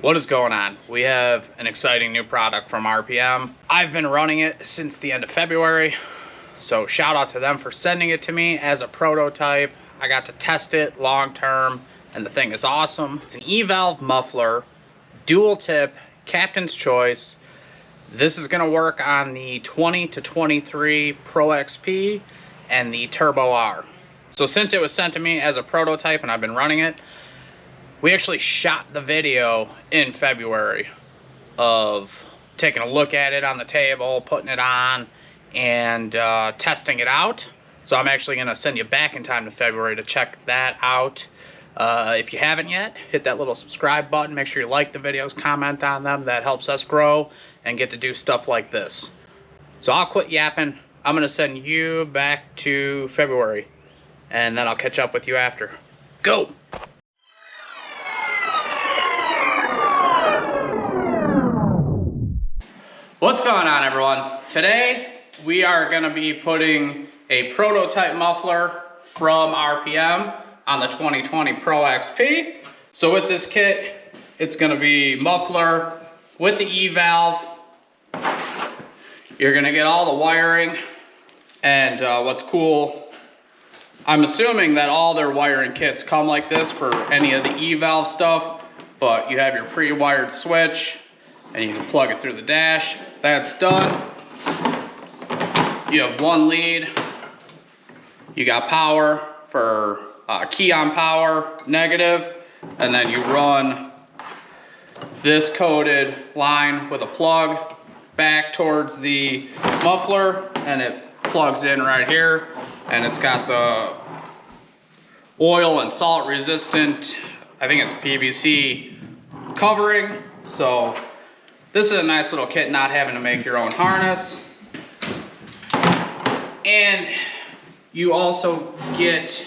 What is going on? We have an exciting new product from RPM. I've been running it since the end of February, so shout out to them for sending it to me as a prototype. I got to test it long term, and the thing is awesome. It's an E-valve muffler, dual tip, captain's choice. This is gonna work on the 20 to 23 Pro XP and the Turbo R. So since it was sent to me as a prototype and I've been running it, we actually shot the video in February of taking a look at it on the table, putting it on, and testing it out. So I'm actually gonna send you back in time to February to check that out. If you haven't yet, hit that little subscribe button. Make sure you like the videos, comment on them. That helps us grow and get to do stuff like this. So I'll quit yapping. I'm gonna send you back to February, and then I'll catch up with you after. Go! What's going on, everyone? Today we are going to be putting a prototype muffler from RPM on the 2020 Pro XP. So with this kit, it's going to be muffler with the E-valve. You're going to get all the wiring, and what's cool, I'm assuming that all their wiring kits come like this for any of the E-valve stuff, but you have your pre-wired switch and you can plug it through the dash. That's done. You have one lead. You got power for key on power, negative, and then you run this coded line with a plug back towards the muffler, and it plugs in right here, and it's got the oil and salt resistant, I think it's PVC covering. So this is a nice little kit, not having to make your own harness. And you also get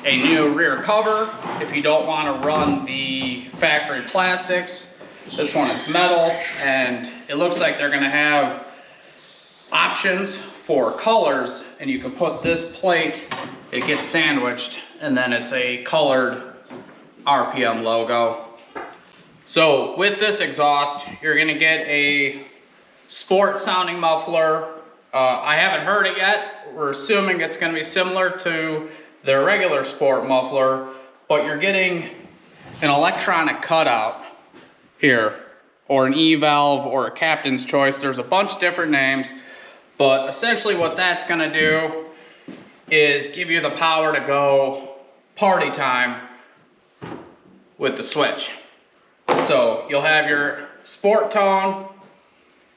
a new rear cover if you don't want to run the factory plastics. This one is metal, and it looks like they're going to have options for colors, and you can put this plate, it gets sandwiched, and then it's a colored RPM logo. So with this exhaust, you're gonna get a sport sounding muffler. I haven't heard it yet. We're assuming it's gonna be similar to their regular sport muffler, but you're getting an electronic cutout here, or an E-valve, or a captain's choice. There's a bunch of different names, but essentially what that's gonna do is give you the power to go party time with the switch. So you'll have your sport tone,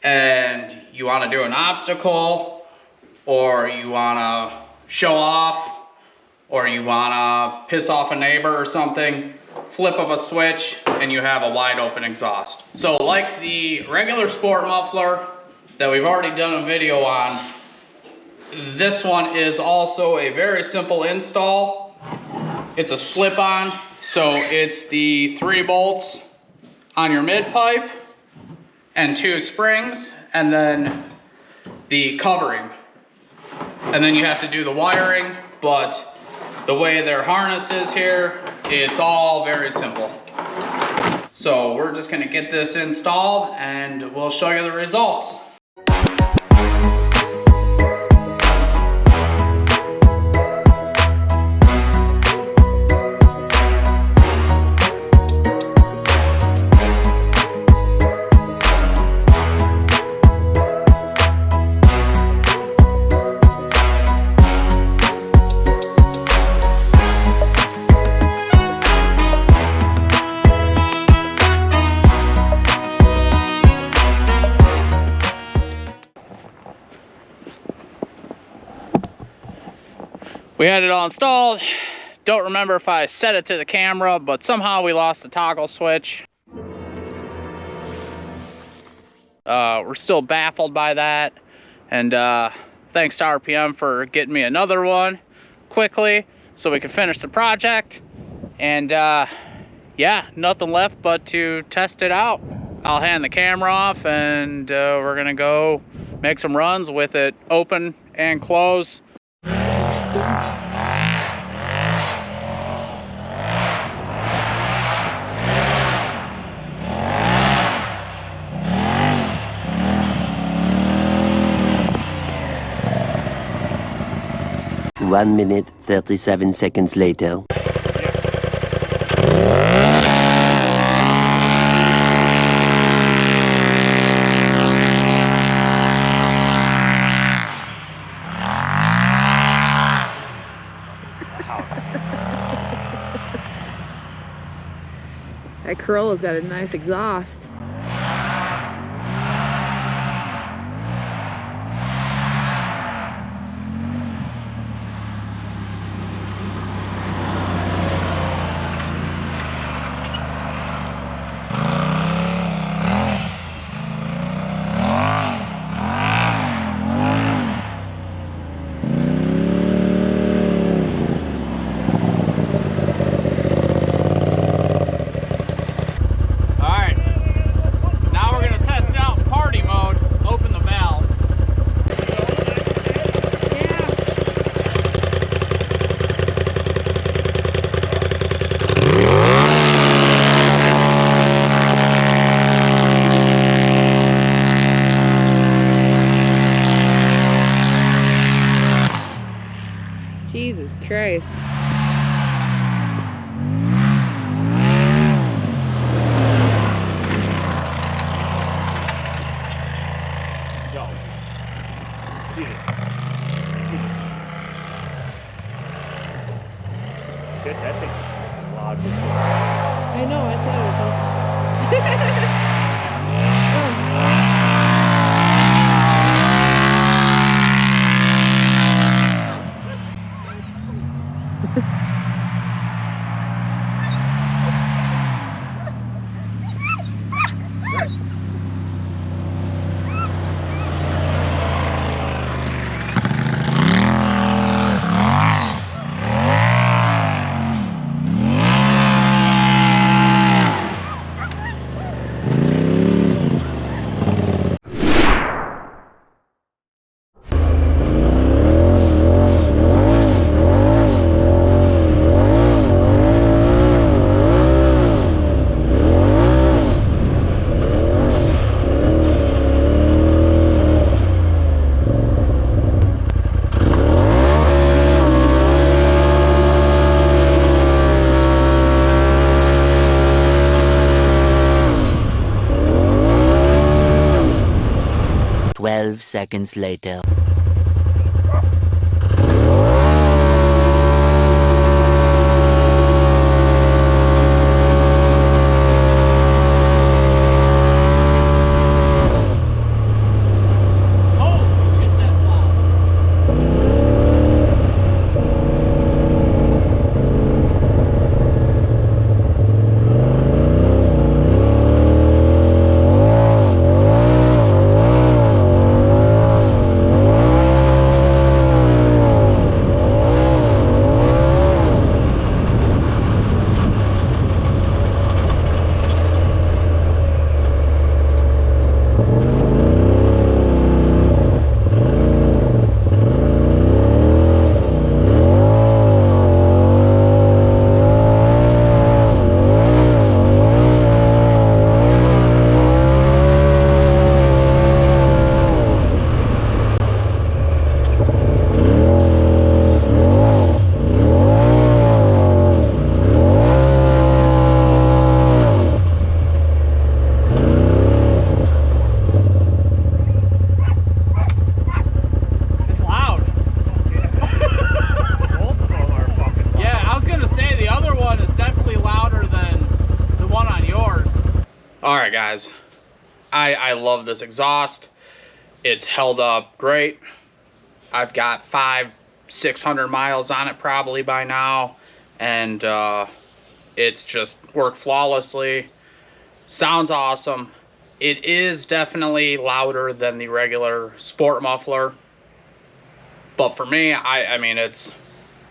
and you want to do an obstacle, or you want to show off, or you want to piss off a neighbor or something. Flip of a switch and you have a wide open exhaust. So like the regular sport muffler that we've already done a video on, this one is also a very simple install. It's a slip-on, so it's the 3 bolts on your mid pipe and 2 springs, and then the covering, and then you have to do the wiring. But the way their harness is here, it's all very simple. So we're just going to get this installed and we'll show you the results. We had it all installed. Don't remember if I set it to the camera, but somehow we lost the toggle switch. We're still baffled by that. And thanks to RPM for getting me another one quickly so we can finish the project. And yeah, nothing left but to test it out. I'll hand the camera off, and we're gonna go make some runs with it open and closed. 1 minute, 37 seconds later. That Corolla's got a nice exhaust. Jesus Christ. Go. Get it. Shit, that thing's loud. I know, I thought it was. Seconds later. Alright guys, I love this exhaust. It's held up great. I've got 500-600 miles on it probably by now, and it's just worked flawlessly. Sounds awesome. It is definitely louder than the regular sport muffler, but for me, I mean,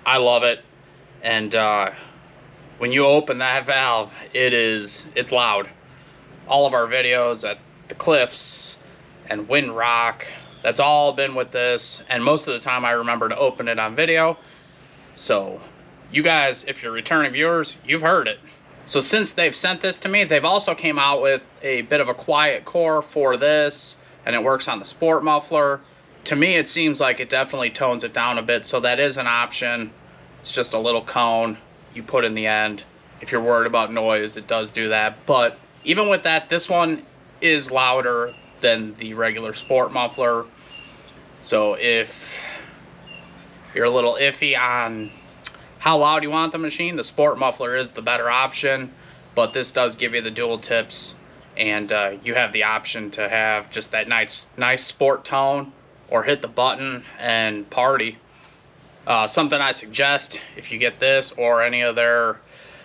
I love it. And when you open that valve, it's loud. All of our videos at the cliffs and Wind Rock, that's all been with this, and most of the time I remember to open it on video. So you guys, if you're returning viewers, you've heard it. So since they've sent this to me, they've also came out with a bit of a quiet core for this, and it works on the sport muffler. to me, it seems like it definitely tones it down a bit, so that is an option. It's just a little cone you put in the end. If you're worried about noise, it does do that. But even with that, this one is louder than the regular sport muffler. So if you're a little iffy on how loud you want the machine, the sport muffler is the better option. But this does give you the dual tips, and you have the option to have just that nice sport tone, or hit the button and party. Something I suggest, if you get this or any of their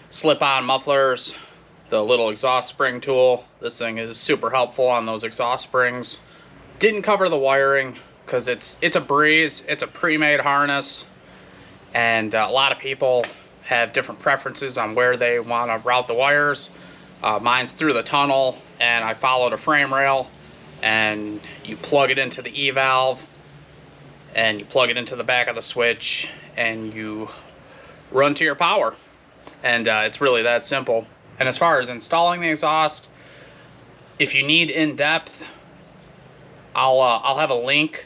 slip-on mufflers, the little exhaust spring tool, this thing is super helpful on those exhaust springs. Didn't cover the wiring because it's a breeze. It's a pre-made harness, and a lot of people have different preferences on where they want to route the wires. Mine's through the tunnel, and I followed a frame rail, and you plug it into the E-valve, and you plug it into the back of the switch, and you run to your power. And it's really that simple. And as far as installing the exhaust, if you need in-depth, I'll have a link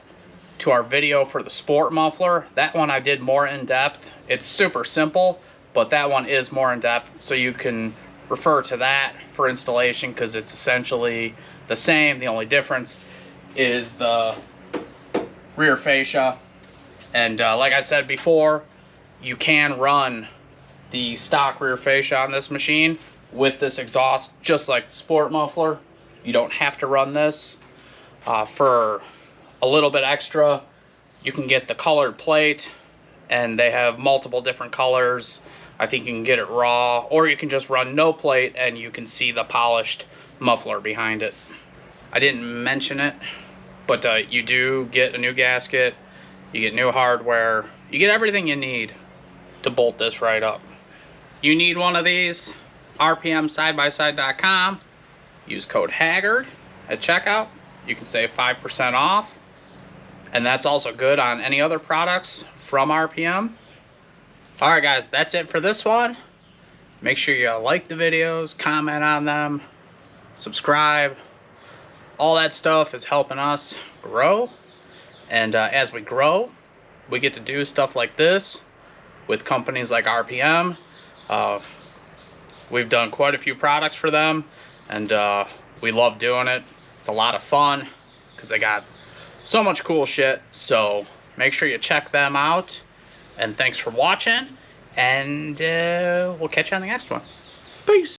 to our video for the sport muffler. That one I did more in-depth. It's super simple, but that one is more in-depth, so you can refer to that for installation, because it's essentially the same. The only difference is the rear fascia. And like I said before, you can run the stock rear fascia on this machine with this exhaust, just like the sport muffler. You don't have to run this. For a little bit extra, you can get the colored plate, and they have multiple different colors. I think you can get it raw, or you can just run no plate and you can see the polished muffler behind it. I didn't mention it, but you do get a new gasket, you get new hardware, you get everything you need to bolt this right up. You need one of these, rpmsidebyside.com, use code Haggard at checkout. You can save 5% off, and that's also good on any other products from RPM. Alright guys, that's it for this one. Make sure you like the videos, comment on them, subscribe. All that stuff is helping us grow. And as we grow, we get to do stuff like this with companies like RPM. We've done quite a few products for them, and we love doing it. It's a lot of fun because they got so much cool shit. So make sure you check them out. And thanks for watching, and we'll catch you on the next one. Peace.